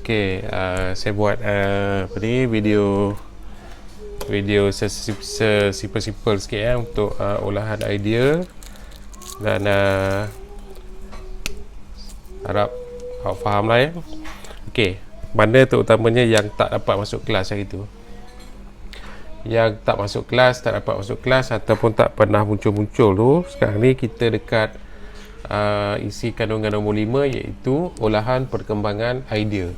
Okey, saya buat apa ni, video sesimpel-simpel sikit untuk olahan idea, dan harap awak faham lah ya. Okey, mana terutamanya yang tak dapat masuk kelas hari tu, yang tak masuk kelas, tak dapat masuk kelas ataupun tak pernah muncul-muncul tu, sekarang ni kita dekat isi kandungan nombor 5, iaitu olahan perkembangan idea.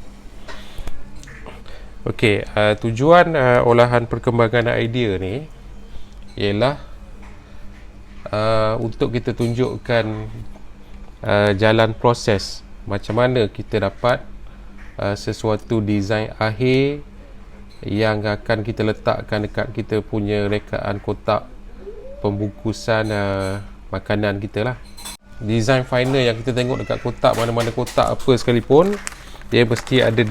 Okey, tujuan olahan perkembangan idea ni ialah untuk kita tunjukkan jalan proses macam mana kita dapat sesuatu design akhir yang akan kita letakkan dekat kita punya rekaan kotak pembungkusan makanan kita lah. Design final yang kita tengok dekat kotak, mana-mana kotak apa sekalipun, dia mesti ada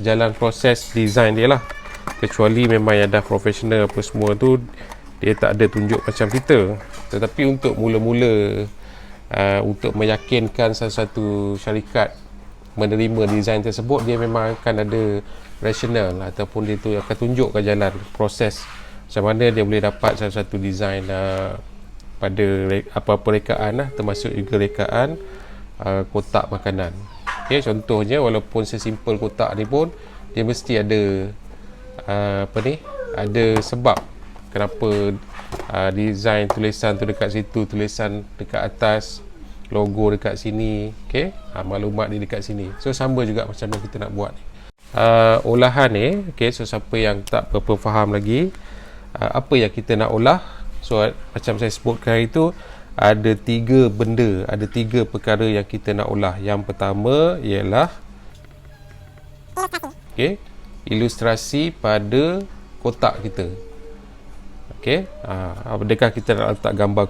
jalan proses design dia lah. Kecuali memang yang dah profesional apa semua tu, dia tak ada tunjuk macam kita. Tetapi untuk mula-mula, untuk meyakinkan satu syarikat menerima design tersebut, dia memang akan ada rasional ataupun dia tu akan tunjukkan jalan proses macam mana dia boleh dapat satu design pada apa-apa rekaan lah, termasuk juga rekaan kotak makanan. Okay, contohnya walaupun sesimpel kotak ni pun, dia mesti ada ada sebab kenapa design tulisan tu dekat situ, tulisan dekat atas, logo dekat sini, okay? Maklumat dia dekat sini. So sama juga macam yang kita nak buat ni. Olahan ni, okay, so siapa yang tak berapa faham lagi apa yang kita nak olah, so macam saya sebutkan hari tu, ada 3 benda, ada 3 perkara yang kita nak olah. Yang pertama ialah ilustrasi pada kotak kita. Okey, adakah kita nak letak gambar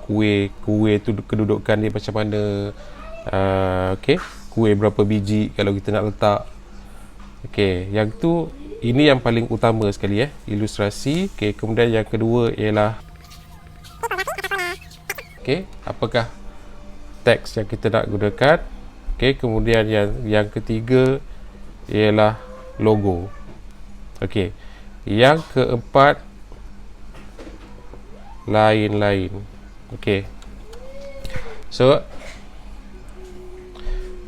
kuih tu kedudukan dia macam mana, okey, kuih berapa biji kalau kita nak letak. Okey, yang tu, ini yang paling utama sekali ilustrasi. Okey, kemudian yang kedua ialah okey, apakah teks yang kita nak gunakan. Okey, kemudian yang ketiga ialah logo. Okey, yang keempat lain-lain. Okey, so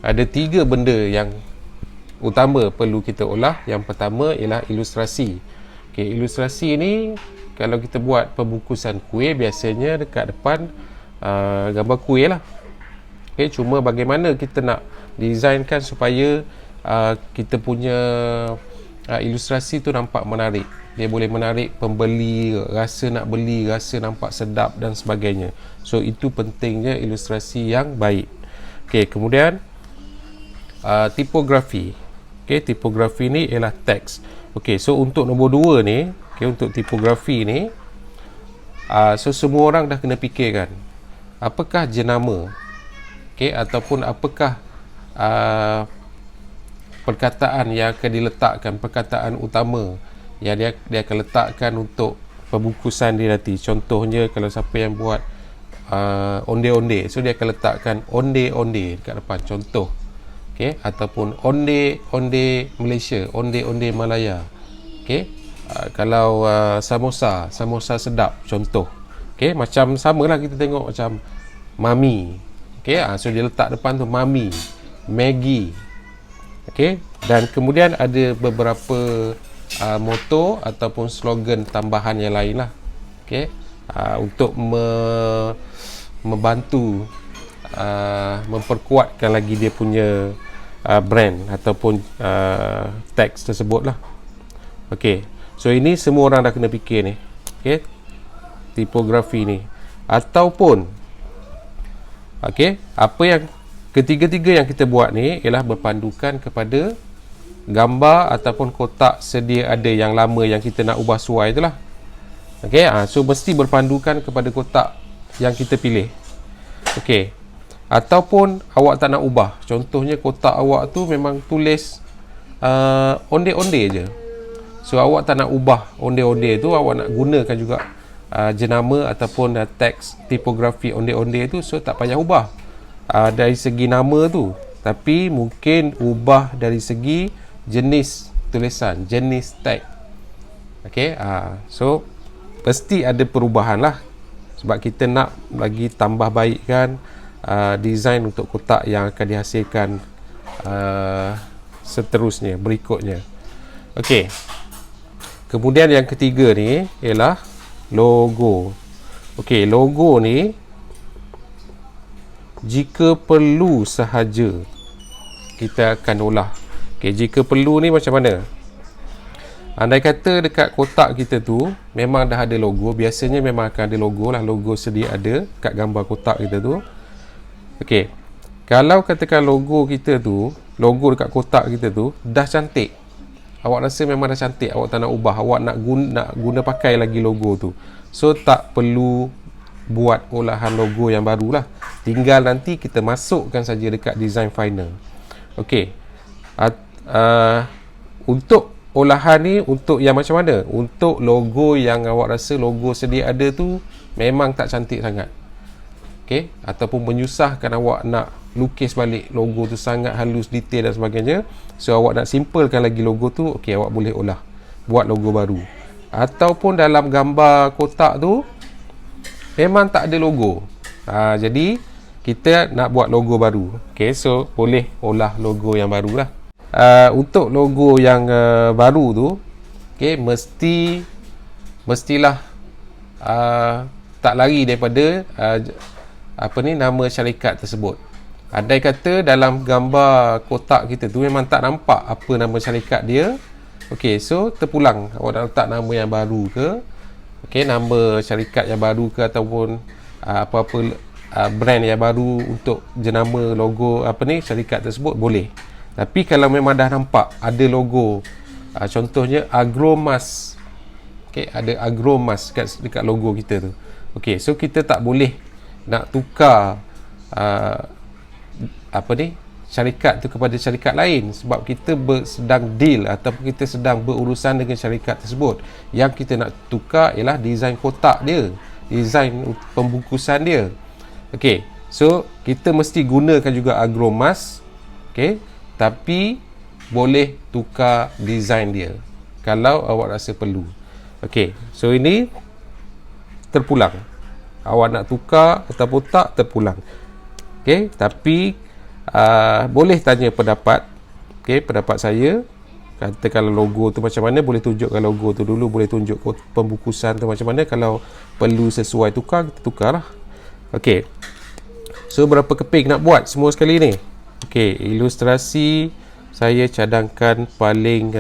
ada 3 benda yang utama perlu kita olah. Yang pertama ialah ilustrasi. Okey, ilustrasi ni kalau kita buat pembungkusan kuih, biasanya dekat depan gambar kuih lah. Okay, cuma bagaimana kita nak designkan supaya kita punya ilustrasi tu nampak menarik. Dia boleh menarik pembeli, rasa nak beli, rasa nampak sedap dan sebagainya. So itu pentingnya ilustrasi yang baik. Okay, kemudian tipografi. Okay, tipografi ni ialah teks. Okay, so untuk nombor 2 ni, okay, untuk tipografi ni, so semua orang dah kena fikirkan apakah jenama, okay, ataupun apakah perkataan yang akan diletakkan, perkataan utama yang dia akan letakkan untuk pembungkusan dia nanti. Contohnya kalau siapa yang buat onde-onde, so dia akan letakkan onde-onde dekat depan, contoh. Okay, ataupun onde-onde Malaysia, onde-onde Malaya. Okay, kalau samosa sedap, contoh. Okay, macam samalah kita tengok macam mami. Okay, so dia letak depan tu mami, Maggi. Okay, dan kemudian ada beberapa moto ataupun slogan tambahan yang lain lah. Okay, untuk membantu memperkuatkan lagi dia punya brand ataupun teks tersebut lah. Okay, so ini semua orang dah kena fikir ni. Okay, tipografi ni. Ataupun okey, apa yang ketiga-tiga yang kita buat ni ialah berpandukan kepada gambar ataupun kotak sedia ada yang lama yang kita nak ubah suai itulah. Okey, so mesti berpandukan kepada kotak yang kita pilih. Okey, ataupun awak tak nak ubah, contohnya kotak awak tu memang tulis onde-onde je, so awak tak nak ubah onde-onde tu, awak nak gunakan juga jenama ataupun teks tipografi onde-onde tu, so tak payah ubah dari segi nama tu. tapi mungkin ubah dari segi jenis tulisan, jenis tag. Okey, so pasti ada perubahan lah, sebab kita nak lagi tambah baikkan design untuk kotak yang akan dihasilkan seterusnya, berikutnya. Okey, kemudian yang ketiga ni ialah logo. Okey, logo ni jika perlu sahaja kita akan olah. Okey, jika perlu ni macam mana? Andai kata dekat kotak kita tu memang dah ada logo, biasanya memang akan ada logo lah, logo sedia ada kat gambar kotak kita tu. Okey, kalau katakan logo kita tu, logo dekat kotak kita tu dah cantik, awak rasa memang dah cantik, awak tak nak ubah, awak nak guna pakai lagi logo tu, so tak perlu buat olahan logo yang baru lah, tinggal nanti kita masukkan saja dekat design final. Okey, untuk olahan ni, untuk yang macam mana? Untuk logo yang awak rasa logo sedia ada tu memang tak cantik sangat, okey, ataupun menyusahkan awak nak lukis balik logo tu sangat halus, detail dan sebagainya, so awak nak simplekan lagi logo tu, okey, awak boleh olah, buat logo baru. Ataupun dalam gambar kotak tu memang tak ada logo, jadi kita nak buat logo baru, okey, so boleh olah logo yang baru lah. Untuk logo yang baru tu, okey, mestilah tak lari daripada nama syarikat tersebut. Andai kata dalam gambar kotak kita tu memang tak nampak apa nama syarikat dia, okey, so terpulang awak nak letak nama yang baru ke, okey, nama syarikat yang baru ke, ataupun apa-apa brand yang baru untuk jenama logo syarikat tersebut, boleh. Tapi kalau memang dah nampak ada logo, contohnya Agromas, okey, ada Agromas dekat logo kita tu, okey, so kita tak boleh nak tukar syarikat tu kepada syarikat lain, sebab kita sedang deal ataupun kita sedang berurusan dengan syarikat tersebut. Yang kita nak tukar ialah design kotak dia, design pembungkusan dia. okey, so kita mesti gunakan juga Agromas, okey, tapi boleh tukar design dia kalau awak rasa perlu. Okey, so ini terpulang, awak nak tukar ataupun tak, terpulang. Okey, tapi boleh tanya pendapat, okey, pendapat saya. Kata kalau logo tu macam mana, boleh tunjukkan logo tu dulu, boleh tunjuk pembungkusan tu macam mana. Kalau perlu sesuai tukar, kita tukar lah. Okey, so berapa keping nak buat semua sekali ni? Okey, ilustrasi saya cadangkan paling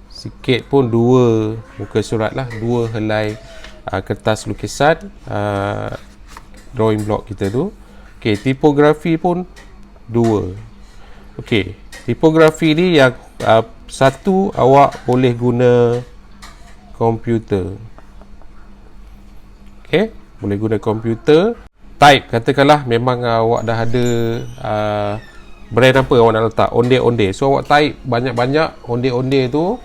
sikit pun 2 muka surat lah, 2 helai kertas lukisan drawing block kita tu. Okey, tipografi pun 2. Okey, tipografi ni yang satu awak boleh guna komputer. Okey, boleh guna komputer. Type, katakanlah memang awak dah ada brand apa awak nak letak, onde-onde, so awak type banyak-banyak onde-onde tu.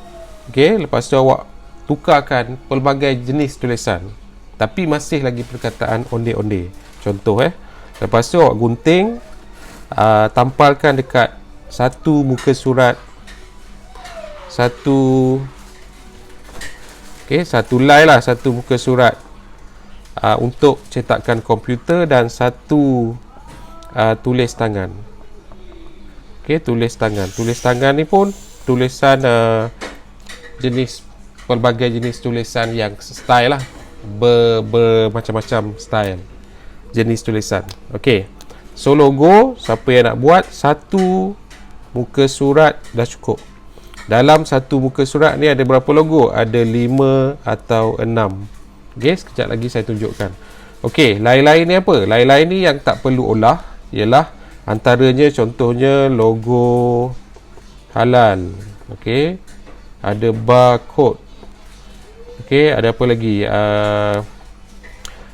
Okey, lepas tu awak tukarkan pelbagai jenis tulisan, tapi masih lagi perkataan onde-onde. Contoh lepas tu awak gunting, tampalkan dekat satu muka surat, satu line lah, satu muka surat untuk cetakan komputer, dan satu tulis tangan. Okey, tulis tangan ni pun tulisan jenis, pelbagai jenis tulisan yang style lah, bermacam-macam style jenis tulisan. Okey, so logo siapa yang nak buat, satu muka surat dah cukup. Dalam satu muka surat ni ada berapa logo? Ada 5 atau 6. Okey, sekejap lagi saya tunjukkan. Okey, lain-lain ni apa? Lain-lain ni yang tak perlu olah ialah antaranya contohnya logo halal. Okey, ada barcode. Okey, ada apa lagi?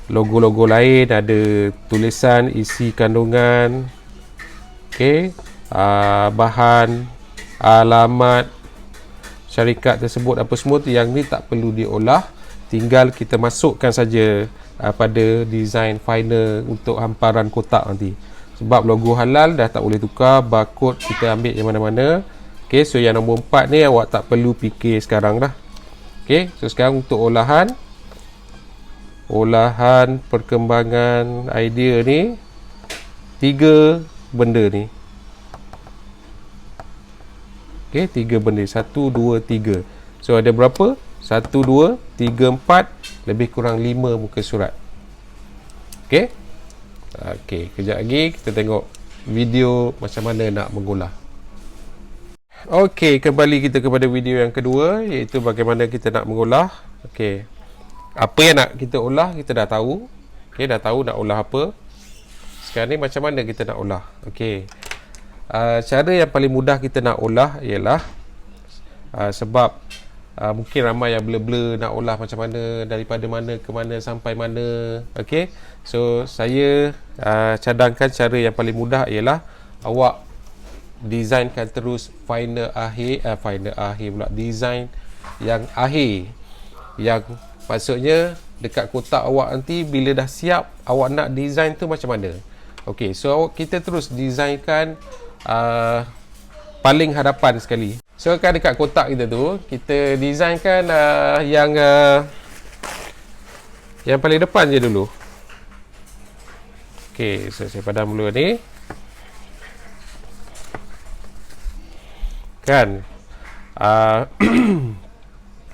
Logo-logo lain, ada tulisan isi kandungan. Okey, bahan, alamat syarikat tersebut, apa semua tu, yang ni tak perlu diolah, tinggal kita masukkan saja pada design final untuk hamparan kotak nanti. Sebab logo halal dah tak boleh tukar, barcode kita ambil yang mana-mana. Okey, so yang nombor 4 ni awak tak perlu fikir sekarang dah. Okey, so sekarang untuk olahan perkembangan idea ni, 3 benda ni. Okey, 3 benda, 1 2 3. So ada berapa? 1 2 3 4, lebih kurang 5 muka surat. Okey. Okey, kejap lagi kita tengok video macam mana nak mengolah. Okey, kembali kita kepada video yang kedua, iaitu bagaimana kita nak mengolah. Okey. Apa yang nak kita olah kita dah tahu. Okey, dah tahu nak olah apa. Sekarang ni macam mana kita nak olah. Okey. Cara yang paling mudah kita nak olah ialah sebab mungkin ramai yang blur-blur nak olah macam mana, daripada mana ke mana sampai mana. Okey. So saya cadangkan cara yang paling mudah ialah awak designkan terus final akhir pula, design yang akhir, yang maksudnya dekat kotak awak nanti bila dah siap awak nak design tu macam mana. Okey, so kita terus designkan paling hadapan sekali. So kan dekat kotak kita tu kita designkan yang paling depan je dulu. Okey, so saya padam dulu ni. Kan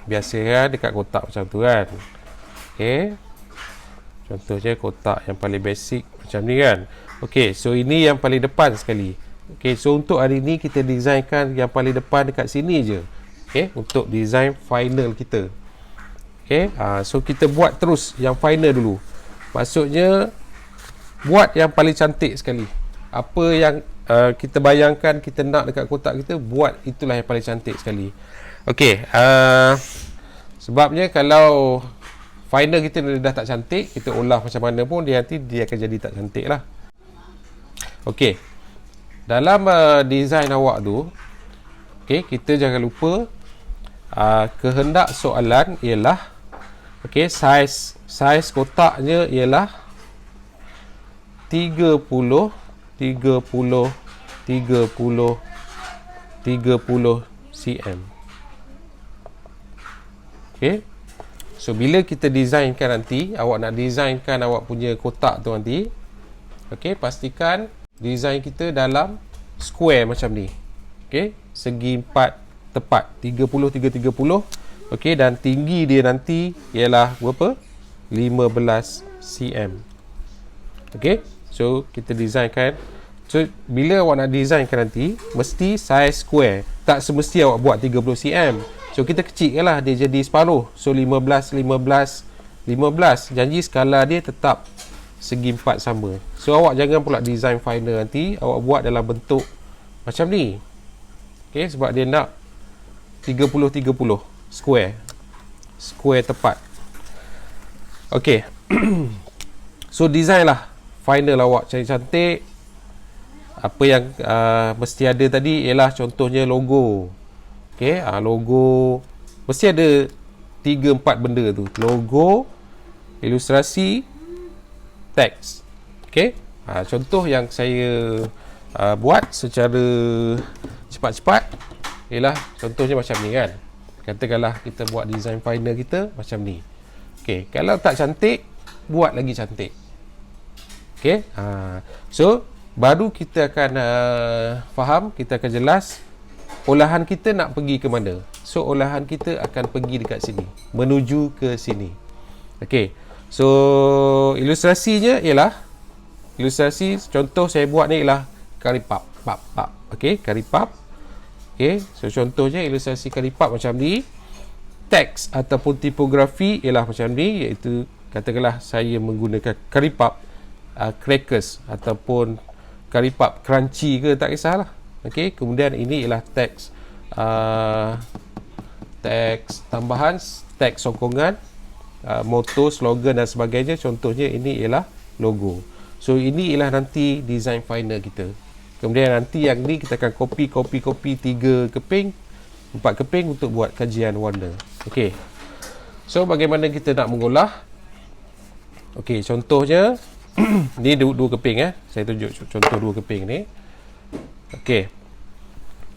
biasa kan dekat kotak macam tu kan. Okey, contohnya kotak yang paling basic macam ni kan. Okey, so ini yang paling depan sekali. Okey, so untuk hari ni kita designkan yang paling depan dekat sini je. Okey, untuk design final kita. Okey, so kita buat terus yang final dulu. Maksudnya buat yang paling cantik sekali. Apa yang kita bayangkan kita nak dekat kotak kita, buat itulah yang paling cantik sekali. Okey, sebabnya kalau final kita dah tak cantik, kita olah macam mana pun dia nanti dia akan jadi tak cantik lah. Okey, dalam design awak tu, okey, kita jangan lupa kehendak soalan ialah okey, saiz kotaknya ialah 30 cm. Okey. So bila kita designkan nanti, awak nak designkan awak punya kotak tu nanti, okey, pastikan design kita dalam square macam ni. Okey, segi 4 tepat, 30 okey, dan tinggi dia nanti ialah berapa? 15 cm. Okey, so kita designkan. So bila awak nak designkan nanti, mesti saiz square, tak semesti awak buat 30 cm. So kita kecilkan lah, dia jadi separuh. So 15, janji skala dia tetap segi 4 sama. So awak jangan pula design final nanti awak buat dalam bentuk macam ni. Okey, sebab dia nak 30 square tepat. Okey. So design lah final awak cantik. Apa yang mesti ada tadi ialah contohnya logo. Okey, logo mesti ada 3-4 benda tu. Logo, ilustrasi, teks. Okey, contoh yang saya buat secara cepat-cepat ialah contohnya macam ni kan. Katakanlah kita buat design final kita macam ni. Okey, kalau tak cantik, buat lagi cantik. Okey, so baru kita akan faham, kita akan jelas olahan kita nak pergi ke mana. So olahan kita akan pergi dekat sini, menuju ke sini. Okey, so ilustrasinya ialah, ilustrasi contoh saya buat ni ialah karipap. Okey, karipap. Okey, so contohnya ilustrasi karipap macam ni. Teks ataupun tipografi ialah macam ni, iaitu katakanlah saya menggunakan karipap crackers ataupun karipap crunchy ke, tak kisahlah. Okey, kemudian ini ialah teks teks tambahan, teks sokongan, moto, slogan dan sebagainya. Contohnya ini ialah logo. So ini ialah nanti design final kita. Kemudian nanti yang ni kita akan copy 3 keping, 4 keping untuk buat kajian warna. Okey, so bagaimana kita nak mengolah? Okey, contohnya Ni dua keping saya tunjuk contoh dua keping ni. Okey,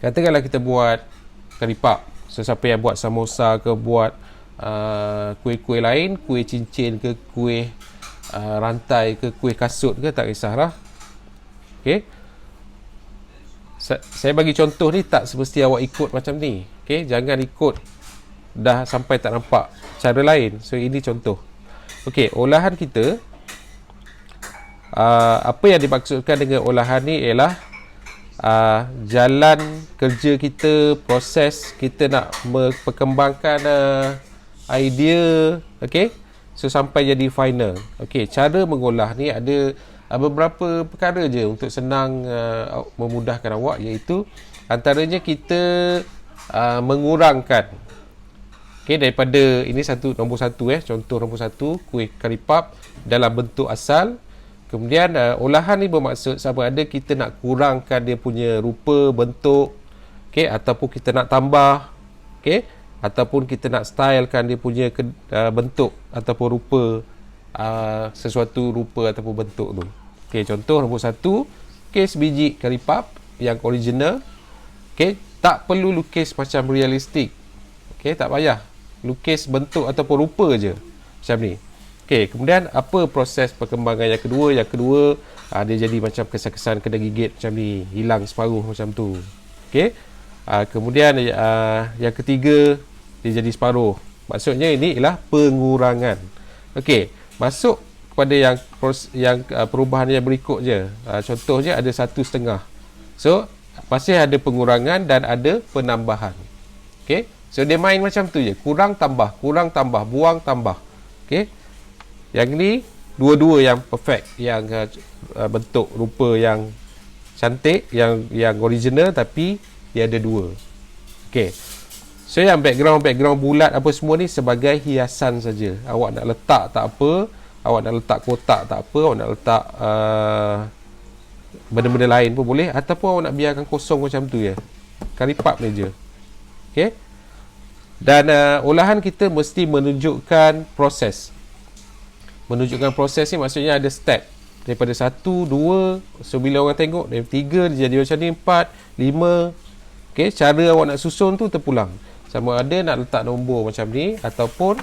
katakanlah kita buat karipap. So siapa yang buat samosa ke, buat kuih-kuih lain, kuih cincin ke, kuih rantai ke, kuih kasut ke, tak kisahlah. Okey, saya bagi contoh ni tak semesti awak ikut macam ni. Okey, jangan ikut dah sampai tak nampak cara lain. So ini contoh. Okey, olahan kita, apa yang dimaksudkan dengan olahan ni ialah jalan kerja kita, proses kita nak perkembangkan idea. Okey, so sampai jadi final. Okey, cara mengolah ni ada beberapa perkara je untuk senang memudahkan awak, iaitu antaranya kita mengurangkan, okey, daripada ini nombor satu contoh nombor satu, kuih karipap dalam bentuk asal. Kemudian olahan ni bermaksud sama ada kita nak kurangkan dia punya rupa, bentuk, okey, ataupun kita nak tambah, okey, ataupun kita nak stylekan dia punya bentuk ataupun rupa, sesuatu rupa ataupun bentuk tu. Okey, contoh nombor satu, lukis biji karipap yang original. Okey, tak perlu lukis macam realistik. Okey, tak payah. Lukis bentuk ataupun rupa je macam ni. Okey, kemudian apa proses perkembangan yang kedua? Yang kedua, dia jadi macam kesan-kesan kena gigit macam ni, hilang separuh macam tu. Okey, kemudian yang ketiga, dia jadi separuh. Maksudnya ini ialah pengurangan. Okey, masuk kepada yang perubahan yang berikut je. Contohnya ada 1/2. So masih ada pengurangan dan ada penambahan. Okey, so dia main macam tu je, kurang tambah, buang tambah. Okey, yang ni dua-dua yang perfect, yang bentuk rupa yang cantik, yang original, tapi dia ada dua. Okey, so yang background bulat apa semua ni sebagai hiasan saja. Awak nak letak tak apa, awak nak letak kotak tak apa, awak nak letak benda-benda lain pun boleh, ataupun awak nak biarkan kosong macam tu je, karipap ni je. Okey, dan olahan kita mesti menunjukkan proses. Menunjukkan proses ni maksudnya ada step, daripada 1, 2, so bila orang tengok dari 3 dia jadi macam ni, 4, 5. Okey, cara awak nak susun tu terpulang, sama ada nak letak nombor macam ni, ataupun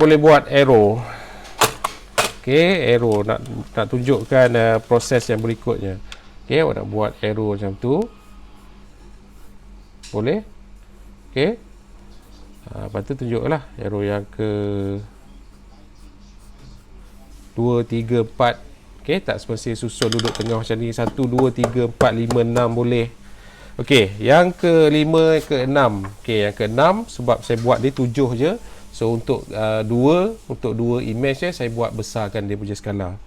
boleh buat arrow. Okey, arrow nak tunjukkan proses yang berikutnya. Okey, awak nak buat arrow macam tu, boleh. Okey, lepas tu tunjuklah arrow yang ke 2, 3, 4. Okey, tak semesti susun duduk tengah macam ni, 1, 2, 3, 4, 5, 6 boleh. Okey, yang ke 5, ke 6. Okey, yang ke 6 sebab saya buat dia 7 je. So untuk 2 image saya buat besarkan dia punya skala.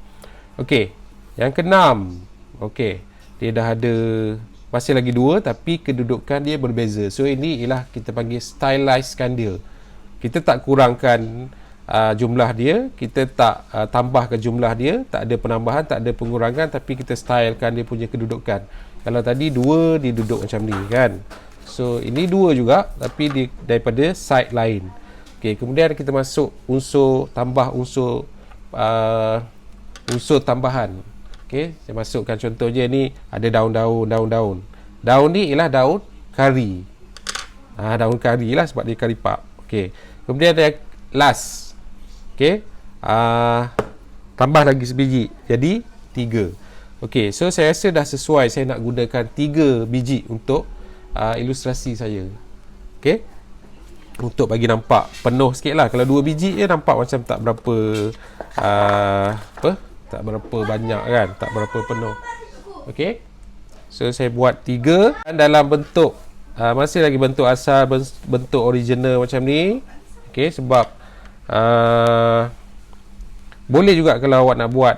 Okey, yang ke 6. Okey, dia dah ada masih lagi 2 tapi kedudukan dia berbeza. So ini ialah kita panggil stylizekan dia. Kita tak kurangkan jumlah dia, kita tak tambahkan jumlah dia, tak ada penambahan, tak ada pengurangan, tapi kita stylekan dia punya kedudukan. Kalau tadi 2 dia duduk macam ni kan. So ini 2 juga tapi daripada side lain. Okey, kemudian kita masuk unsur tambahan. Okey, saya masukkan contohnya ni ada daun-daun. Daun ni ialah daun kari. Daun kari lah sebab dia karipap. Okey, kemudian ada last. Okey, tambah lagi sebiji jadi 3. Okey, so saya rasa dah sesuai saya nak gunakan 3 biji untuk ilustrasi saya. Okey, untuk bagi nampak penuh sikit lah. Kalau 2 biji je nampak macam tak berapa tak berapa banyak kan, tak berapa penuh. Okey, so saya buat 3 dalam bentuk masih lagi bentuk asal, bentuk original macam ni. Okey, sebab boleh juga kalau awak nak buat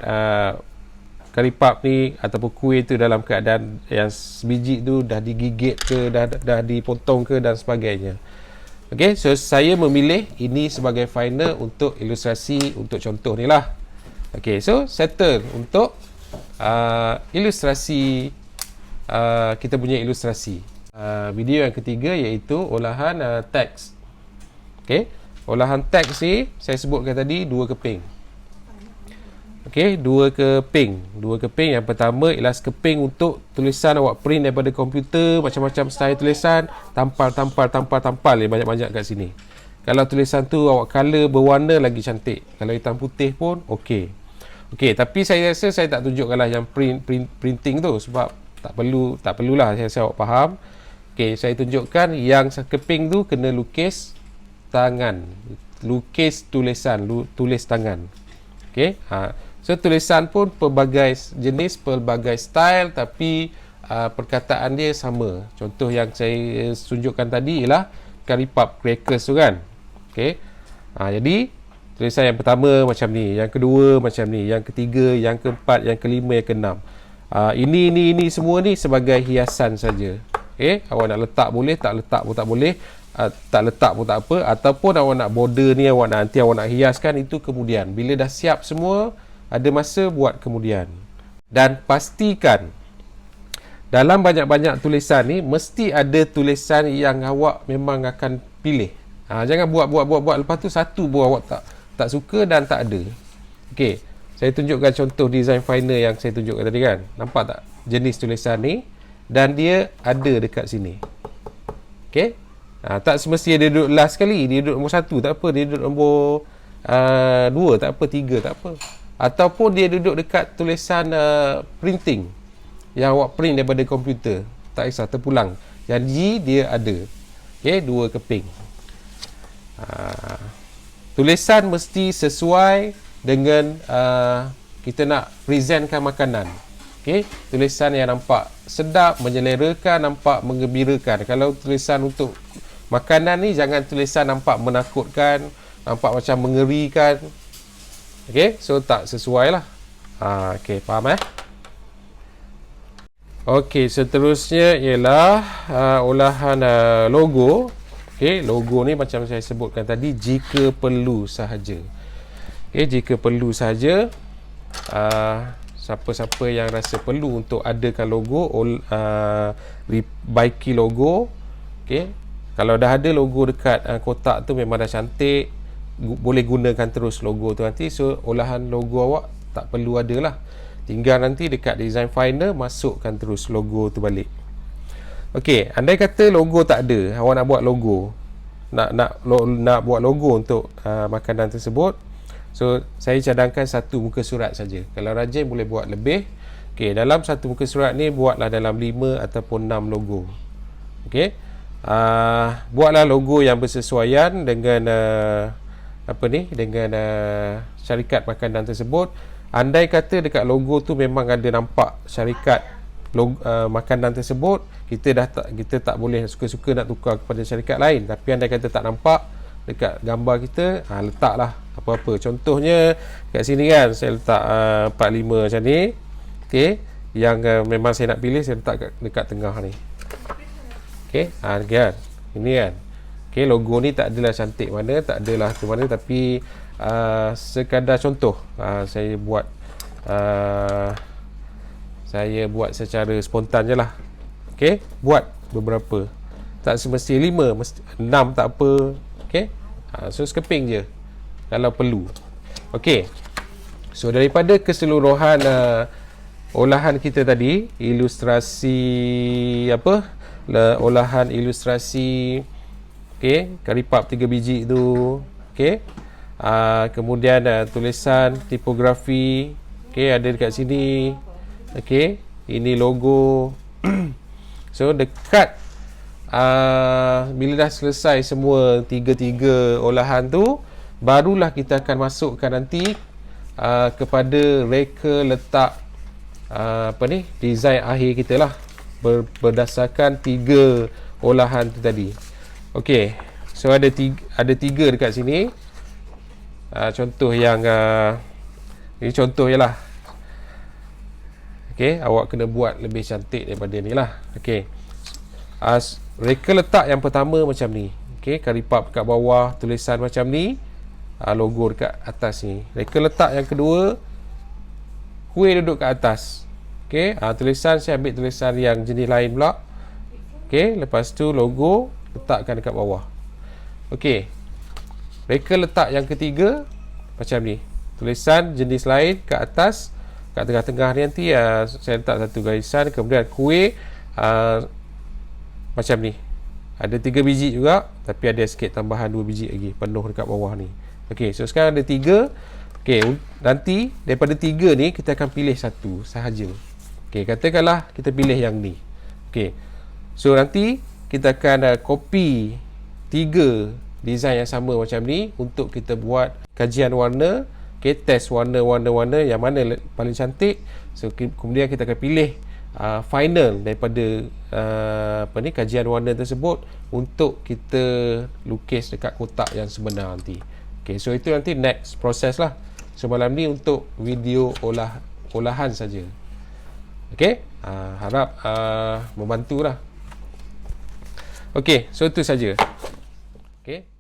karipap ni ataupun kuih tu dalam keadaan yang sebiji tu dah digigit ke, dah dipotong ke dan sebagainya. Okey, so saya memilih ini sebagai final untuk ilustrasi untuk contoh ni lah. Okey, so settle untuk ilustrasi, kita punya ilustrasi. Video yang ketiga iaitu olahan teks. Okey, olahan teks ni saya sebutkan tadi 2 keping. Okey, 2 keping. 2 keping. Yang pertama ialah sekeping untuk tulisan awak print daripada komputer, macam-macam style tulisan, tampal banyak-banyak kat sini. Kalau tulisan tu awak color berwarna lagi cantik. Kalau hitam putih pun okey. Okey, tapi saya rasa saya tak tunjukkanlah yang printing tu sebab tak perlulah, saya awak faham. Okey, saya tunjukkan yang sekeping tu kena lukis tangan, lukis tulisan, tulis tangan. Okey, so tulisan pun pelbagai jenis, pelbagai style, tapi perkataan dia sama. Contoh yang saya tunjukkan tadi ialah Karipap Crackers tu kan. Okey, jadi tulisan yang pertama macam ni, yang kedua macam ni, yang ketiga, yang keempat, yang kelima, yang keenam. Ini semua ni sebagai hiasan saja. Okey, awak nak letak boleh, tak letak pun tak boleh. Tak letak pun tak apa, ataupun awak nak border ni, nanti awak nak hiaskan, itu kemudian. Bila dah siap semua, ada masa buat kemudian. Dan pastikan dalam banyak-banyak tulisan ni mesti ada tulisan yang awak memang akan pilih. Jangan buat lepas tu satu pun awak tak suka dan tak ada. Okey, saya tunjukkan contoh design finder yang saya tunjukkan tadi kan. Nampak tak jenis tulisan ni? Dan dia ada dekat sini. Okey, tak semestinya dia duduk last sekali, dia duduk nombor 1 tak apa, dia duduk nombor 2 tak apa, 3 tak apa, ataupun dia duduk dekat tulisan printing yang awak print daripada komputer, tak kisah, terpulang. Jadi dia ada. Okey, 2 keping. Tulisan mesti sesuai dengan kita nak presentkan makanan. Okey, tulisan yang nampak sedap, menyelerakan, nampak menggembirakan. Kalau tulisan untuk makanan ni, jangan tulisan nampak menakutkan, nampak macam mengerikan. Okey, so tak sesuai lah. Okey, faham Okey, seterusnya ialah olahan logo. Okey, logo ni macam saya sebutkan tadi, jika perlu sahaja. Okey, jika perlu sahaja, siapa-siapa yang rasa perlu untuk adakan logo, baiki logo. Okey, kalau dah ada logo dekat kotak tu memang dah cantik, boleh gunakan terus logo tu nanti. So olahan logo awak tak perlu ada lah, tinggal nanti dekat design finder masukkan terus logo tu balik. Okey, andai kata logo tak ada, awak nak buat logo, nak buat logo untuk makanan tersebut. So saya cadangkan satu muka surat saja. Kalau rajin boleh buat lebih. Okey, dalam satu muka surat ni buatlah dalam 5 ataupun 6 logo. Okey, buatlah logo yang bersesuaian dengan dengan syarikat makanan tersebut. Andai kata dekat logo tu memang ada nampak syarikat makanan tersebut, kita tak boleh suka-suka nak tukar kepada syarikat lain. Tapi andai kata tak nampak dekat gambar kita, letaklah apa-apa. Contohnya kat sini kan, saya letak 45 macam ni. Okey, yang memang saya nak pilih, saya letak dekat tengah ni. Okey, kan ini kan. Okey, logo ni tak adalah cantik mana, tak adalah tu mana, tapi sekadar contoh. Saya buat secara spontan je lah. Okey, buat beberapa, tak semesti 5, mesti 6 tak apa. Okey, so sekeping je kalau perlu. Okey, so daripada keseluruhan olahan kita tadi, ilustrasi olahan ilustrasi, okey, karipap 3 biji tu, okey, kemudian tulisan tipografi, okey, ada dekat sini. Okey, ini logo. So dekat bila dah selesai semua tiga olahan tu, barulah kita akan masukkan nanti kepada reka letak design akhir kita lah, berdasarkan 3 olahan tu tadi. Okey, so ada tiga dekat sini. Contoh yang ini contoh je lah. Okey, awak kena buat lebih cantik daripada ni lah. Okey, reka letak yang pertama macam ni. Okey, karipap kat bawah, tulisan macam ni, logo dekat atas ni. Reka letak yang kedua, kuih duduk kat atas. Okey, tulisan saya ambil tulisan yang jenis lain pula. Okey, lepas tu logo letakkan dekat bawah. Okey, Mereka letak yang ketiga macam ni, tulisan jenis lain kat atas. Kat tengah-tengah ni nanti saya letak satu garisan. Kemudian kuih macam ni, ada 3 biji juga, tapi ada sikit tambahan 2 biji lagi penuh dekat bawah ni. Okey, so sekarang ada 3. Okey, nanti daripada 3 ni kita akan pilih satu sahaja. Okey, katakanlah kita pilih yang ni. Okey, so nanti kita akan copy 3 design yang sama macam ni untuk kita buat kajian warna. Okay, test warna yang mana paling cantik. So kemudian kita akan pilih final daripada kajian warna tersebut untuk kita lukis dekat kotak yang sebenar nanti. Okay, so itu nanti next proses lah. So malam ni untuk video olahan saja. Okay, harap membantu lah. Okay, so itu saja. Okay.